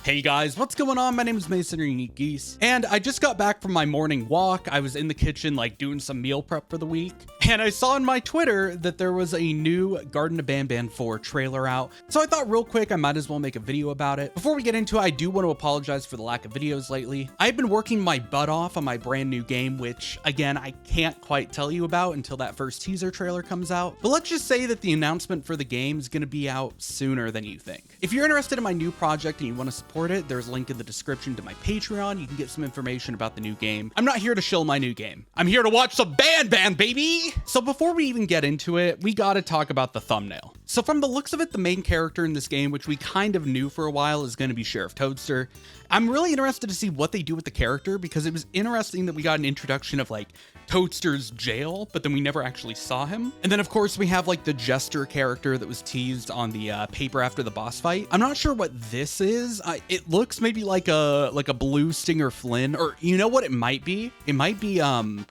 Hey guys, what's going on? My name is Mason or Unique Geese, and I just got back from my morning walk. I was in the kitchen like doing some meal prep for the week, and I saw on my Twitter that there was a new Garten of Banban 4 trailer out. So I thought real quick I might as well make a video about it. Before we get into it, I do want to apologize for the lack of videos lately. I've been working my butt off on my brand new game, which again, I can't quite tell you about until that first teaser trailer comes out. But let's just say that the announcement for the game is going to be out sooner than you think. If you're interested in my new project and you want to support it, there's a link in the description to my Patreon. You can get some information about the new game. I'm not here to shill my new game. I'm here to watch some Banban, baby! So before we even get into it, we gotta talk about the thumbnail. So from the looks of it, the main character in this game, which we kind of knew for a while, is going to be Sheriff Toadster. I'm really interested to see what they do with the character, because it was interesting that we got an introduction of like Toadster's jail, but then we never actually saw him. And then of course we have like the Jester character that was teased on the paper after the boss fight. I'm not sure what this is. It looks maybe like a blue Stinger Flynn, or you know what it might be? It might be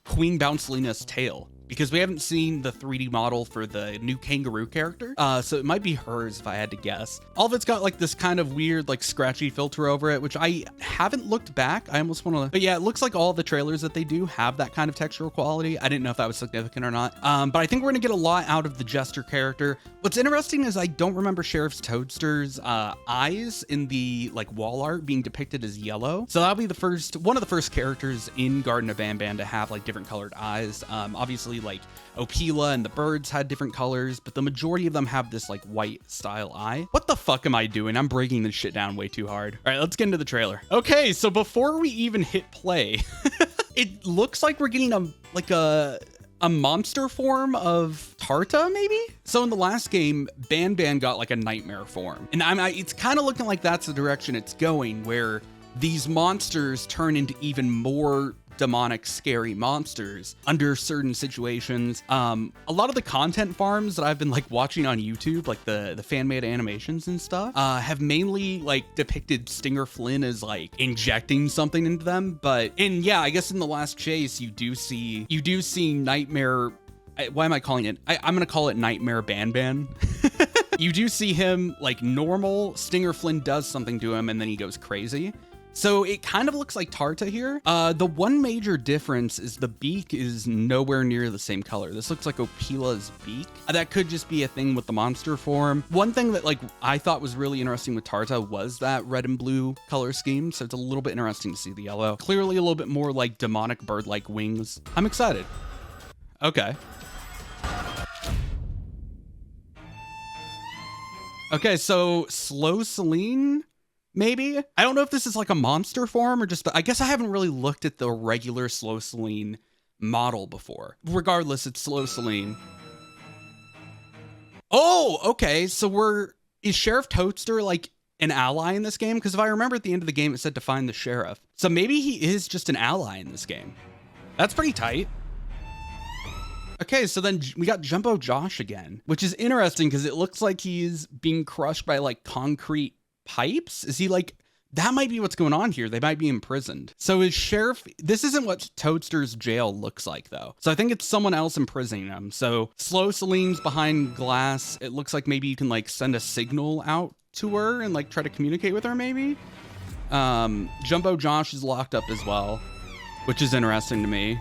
Queen Bouncelina's tail, because we haven't seen the 3D model for the new kangaroo character. So it might be hers if I had to guess. All of it's got like this kind of weird, like scratchy filter over it, which I haven't looked back. I almost want to, but yeah, it looks like all the trailers that they do have that kind of textural quality. I didn't know if that was significant or not. But I think we're gonna get a lot out of the Jester character. What's interesting is I don't remember Sheriff Toadster's eyes in the like wall art being depicted as yellow. So that'll be one of the first characters in Garten of Banban to have like different colored eyes. Obviously, like Opila and the birds had different colors, but the majority of them have this like white style eye. What the fuck am I doing? I'm breaking this shit down way too hard. All right, let's get into the trailer. Okay, so before we even hit play, it looks like we're getting a monster form of Tarta, maybe? So in the last game, Banban got like a nightmare form, and it's kind of looking like that's the direction it's going, where these monsters turn into even more demonic, scary monsters under certain situations. A lot of the content farms that I've been like watching on YouTube, like the fan-made animations and stuff, have mainly like depicted Stinger Flynn as like injecting something into them. And yeah, I guess in the last chase, you do see Nightmare. Why am I calling it? I'm gonna call it Nightmare Banban. You do see him like normal. Stinger Flynn does something to him and then he goes crazy. So it kind of looks like Tarta here. The one major difference is the beak is nowhere near the same color. This looks like Opila's beak. That could just be a thing with the monster form. One thing that like I thought was really interesting with Tarta was that red and blue color scheme. So it's a little bit interesting to see the yellow. Clearly a little bit more like demonic bird-like wings. I'm excited. Okay. Okay, so Slow Celine? Maybe? I don't know if this is like a monster form or just, I guess I haven't really looked at the regular Slow Celine model before. Regardless, it's Slow Celine. Oh, okay. So is Sheriff Toadster like an ally in this game? Because if I remember at the end of the game, it said to find the sheriff. So maybe he is just an ally in this game. That's pretty tight. Okay, so then we got Jumbo Josh again, which is interesting because it looks like he's being crushed by like concrete pipes. Is he like, that might be what's going on here. They might be imprisoned. So is Sheriff, this isn't what Toadster's jail looks like though. So I think it's someone else imprisoning him. So Slow Celine's behind glass. It looks like maybe you can like send a signal out to her and like try to communicate with her maybe. Jumbo Josh is locked up as well, which is interesting to me.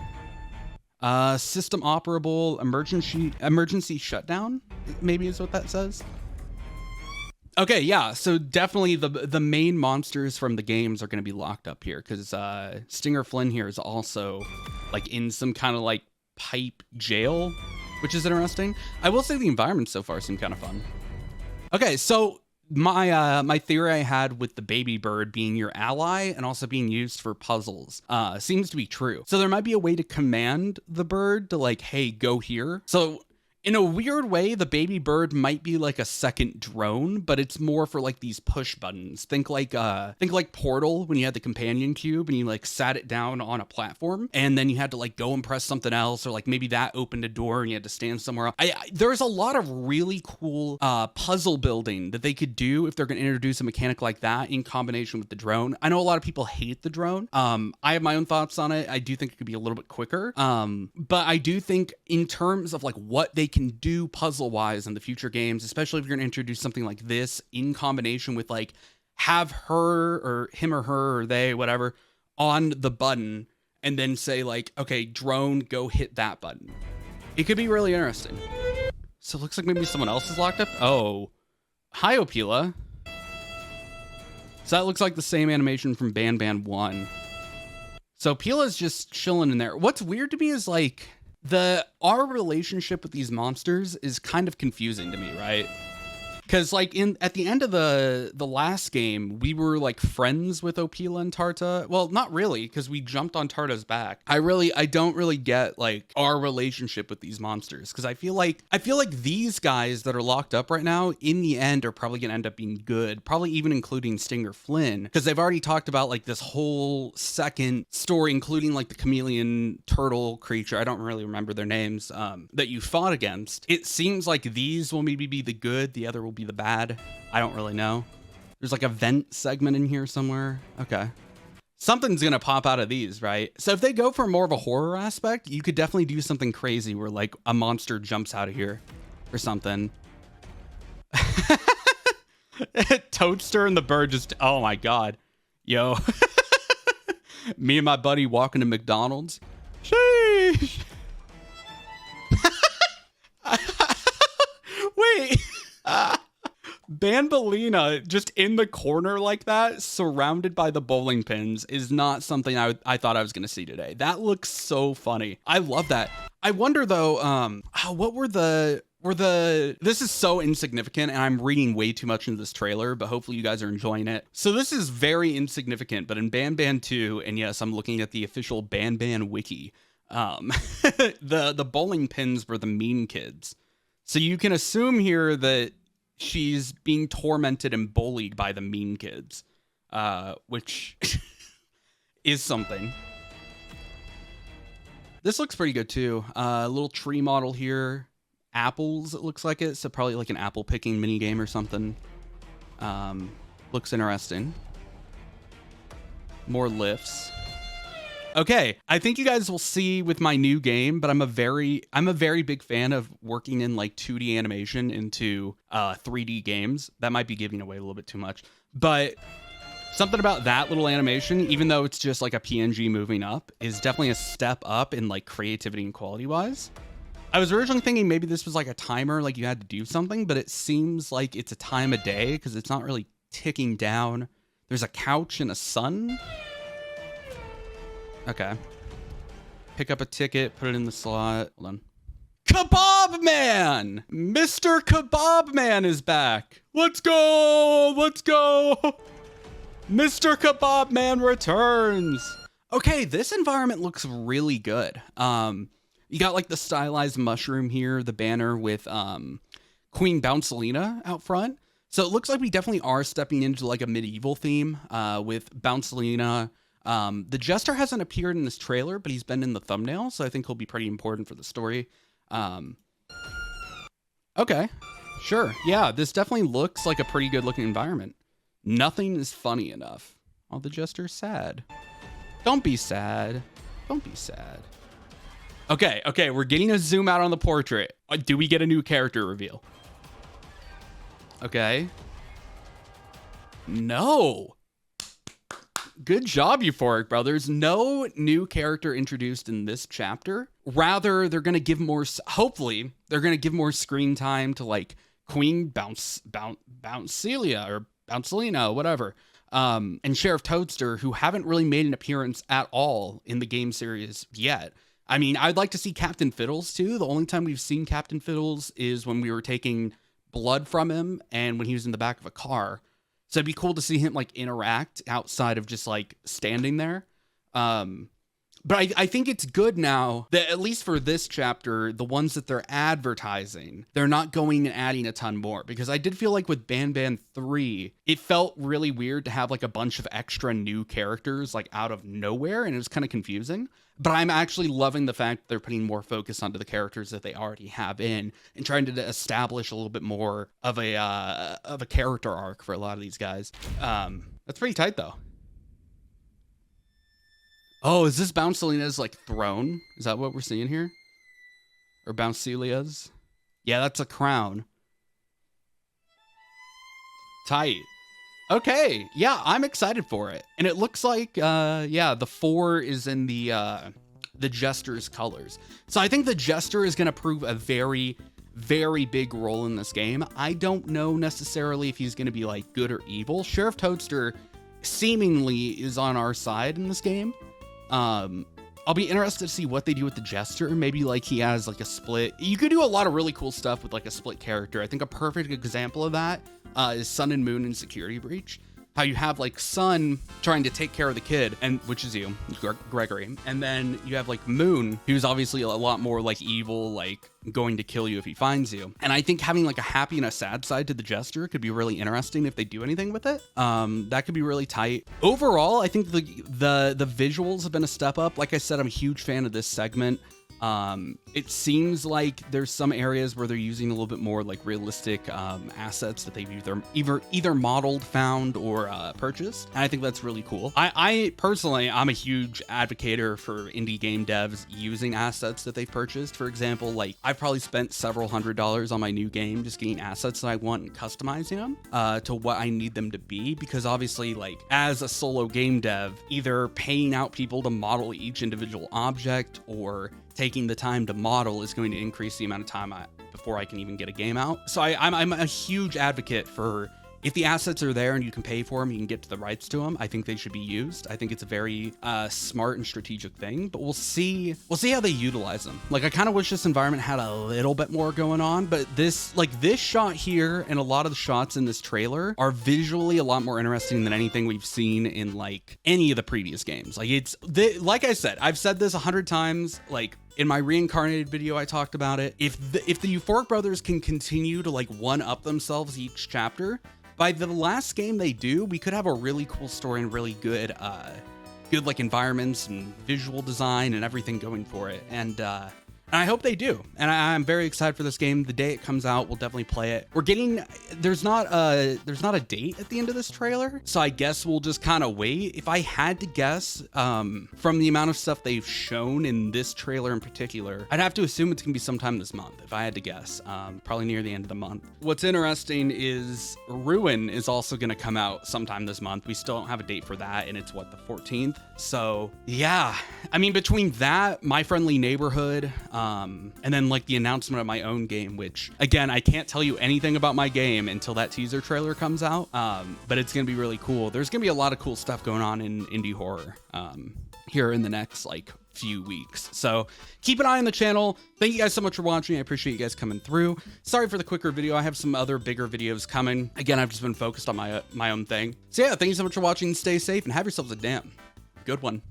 System operable emergency shutdown, maybe is what that says. Okay, yeah, so definitely the main monsters from the games are going to be locked up here, because Stinger Flynn here is also like in some kind of like pipe jail, which is interesting. I will say the environments so far seem kind of fun. Okay, so my theory I had with the baby bird being your ally and also being used for puzzles seems to be true. So there might be a way to command the bird to like, hey, go here. So in a weird way, the baby bird might be like a second drone, but it's more for like these push buttons. Think like Portal when you had the companion cube and you like sat it down on a platform and then you had to like go and press something else, or like maybe that opened a door and you had to stand somewhere else. There's a lot of really cool puzzle building that they could do if they're going to introduce a mechanic like that in combination with the drone. I know a lot of people hate the drone. I have my own thoughts on it. I do think it could be a little bit quicker. But I do think in terms of like what they can do puzzle wise in the future games, especially if you're going to introduce something like this in combination with like have her or him or her or they, whatever, on the button and then say like, okay, drone, go hit that button. It could be really interesting. So it looks like maybe someone else is locked up. Oh, hi, Opila. So that looks like the same animation from Banban 1. So Pila's just chilling in there. What's weird to me is like our relationship with these monsters is kind of confusing to me, right? Because like at the end of the last game, we were like friends with Opila and Tarta. Well, not really, because we jumped on Tarta's back. I don't really get like our relationship with these monsters, because I feel like these guys that are locked up right now in the end are probably gonna end up being good, probably even including Stinger Flynn, because they've already talked about like this whole second story, including like the chameleon turtle creature. I don't really remember their names that you fought against. It seems like these will maybe be the good, the other will be the bad. I don't really know. There's like a vent segment in here somewhere. Okay. Something's gonna pop out of these, right? So if they go for more of a horror aspect, you could definitely do something crazy where like a monster jumps out of here or something. Toadster and the bird just, oh my God. Yo. Me and my buddy walking to McDonald's. Sheesh. Wait. Banbalina just in the corner like that, surrounded by the bowling pins, is not something I thought I was going to see today. That looks so funny. I love that. I wonder though, what were this is so insignificant and I'm reading way too much into this trailer, but hopefully you guys are enjoying it. So this is very insignificant, but in Banban 2, and yes, I'm looking at the official Banban wiki, the bowling pins were the mean kids. So you can assume here that she's being tormented and bullied by the mean kids, which is something. This looks pretty good too. A little tree model here. Apples, it looks like it. So probably like an apple picking mini game or something. Looks interesting. More lifts. Okay, I think you guys will see with my new game, but I'm a very big fan of working in like 2D animation into 3D games. That might be giving away a little bit too much, but something about that little animation, even though it's just like a PNG moving up, is definitely a step up in like creativity and quality wise. I was originally thinking maybe this was like a timer, like you had to do something, but it seems like it's a time of day because it's not really ticking down. There's a couch and a sun. Okay. Pick up a ticket, put it in the slot. Hold on. Kebab Man! Mr. Kebab Man is back. Let's go! Let's go! Mr. Kebab Man returns. Okay, this environment looks really good. You got like the stylized mushroom here, the banner with Queen Bouncelina out front. So it looks like we definitely are stepping into like a medieval theme with Bouncelina. The Jester hasn't appeared in this trailer, but he's been in the thumbnail, so I think he'll be pretty important for the story. Okay, sure. Yeah, this definitely looks like a pretty good looking environment. Nothing is funny enough. Oh, the Jester's sad. Don't be sad. Don't be sad. Okay, we're getting a zoom out on the portrait. Do we get a new character reveal? Okay. No. Good job, Euphoric Brothers. No new character introduced in this chapter. Rather, they're going to give more, hopefully, they're going to give more screen time to like Queen Bouncelia or Bouncelina, whatever. And Sheriff Toadster, who haven't really made an appearance at all in the game series yet. I mean, I'd like to see Captain Fiddles too. The only time we've seen Captain Fiddles is when we were taking blood from him and when he was in the back of a car. So it'd be cool to see him like interact outside of just like standing there. But I think it's good now that at least for this chapter, the ones that they're advertising, they're not going and adding a ton more, because I did feel like with Banban 3, it felt really weird to have like a bunch of extra new characters like out of nowhere, and it was kind of confusing. But I'm actually loving the fact that they're putting more focus onto the characters that they already have in and trying to establish a little bit more of a character arc for a lot of these guys. That's pretty tight though. Oh, is this Bouncelina's like throne? Is that what we're seeing here? Or Bouncelia's? Yeah, that's a crown. Tight. Okay, yeah, I'm excited for it. And it looks like, yeah, the 4 is in the Jester's colors. So I think the Jester is gonna prove a very, very big role in this game. I don't know necessarily if he's gonna be like good or evil. Sheriff Toadster seemingly is on our side in this game. I'll be interested to see what they do with the Jester. Maybe like he has like a split. You could do a lot of really cool stuff with like a split character. I think a perfect example of that is Sun and Moon in Security Breach. How you have like Sun trying to take care of the kid, and which is you, Gregory, and then you have like Moon, who's obviously a lot more like evil, like going to kill you if he finds you. And I think having like a happy and a sad side to the Jester could be really interesting if they do anything with it. That could be really tight. Overall, I think the visuals have been a step up. Like I said, I'm a huge fan of this segment. It seems like there's some areas where they're using a little bit more like realistic assets that they've either modeled, found, or purchased. And I think that's really cool. I personally, I'm a huge advocator for indie game devs using assets that they've purchased. For example, like I've probably spent several $100s on my new game just getting assets that I want and customizing them to what I need them to be. Because obviously, like as a solo game dev, either paying out people to model each individual object or taking the time to model is going to increase the amount of time before I can even get a game out. So I'm a huge advocate for, if the assets are there and you can pay for them, you can get to the rights to them, I think they should be used. I think it's a very smart and strategic thing, but we'll see how they utilize them. Like I kind of wish this environment had a little bit more going on, but this shot here and a lot of the shots in this trailer are visually a lot more interesting than anything we've seen in like any of the previous games. Like like I said, I've said this 100 times, like in my reincarnated video, I talked about it. If the Euphoric Brothers can continue to like one-up themselves each chapter, by the last game they do, we could have a really cool story and really good like environments and visual design and everything going for it. And I hope they do. And I'm very excited for this game. The day it comes out, we'll definitely play it. There's not a date at the end of this trailer, so I guess we'll just kind of wait. If I had to guess, from the amount of stuff they've shown in this trailer in particular, I'd have to assume it's gonna be sometime this month. If I had to guess, probably near the end of the month. What's interesting is Ruin is also gonna come out sometime this month. We still don't have a date for that, and it's what, the 14th? So yeah, I mean, between that, My Friendly Neighborhood, and then like the announcement of my own game, which again, I can't tell you anything about my game until that teaser trailer comes out. But it's going to be really cool. There's going to be a lot of cool stuff going on in indie horror, here in the next like few weeks. So keep an eye on the channel. Thank you guys so much for watching. I appreciate you guys coming through. Sorry for the quicker video. I have some other bigger videos coming. Again, I've just been focused on my own thing. So yeah, thank you so much for watching. Stay safe and have yourselves a damn good one.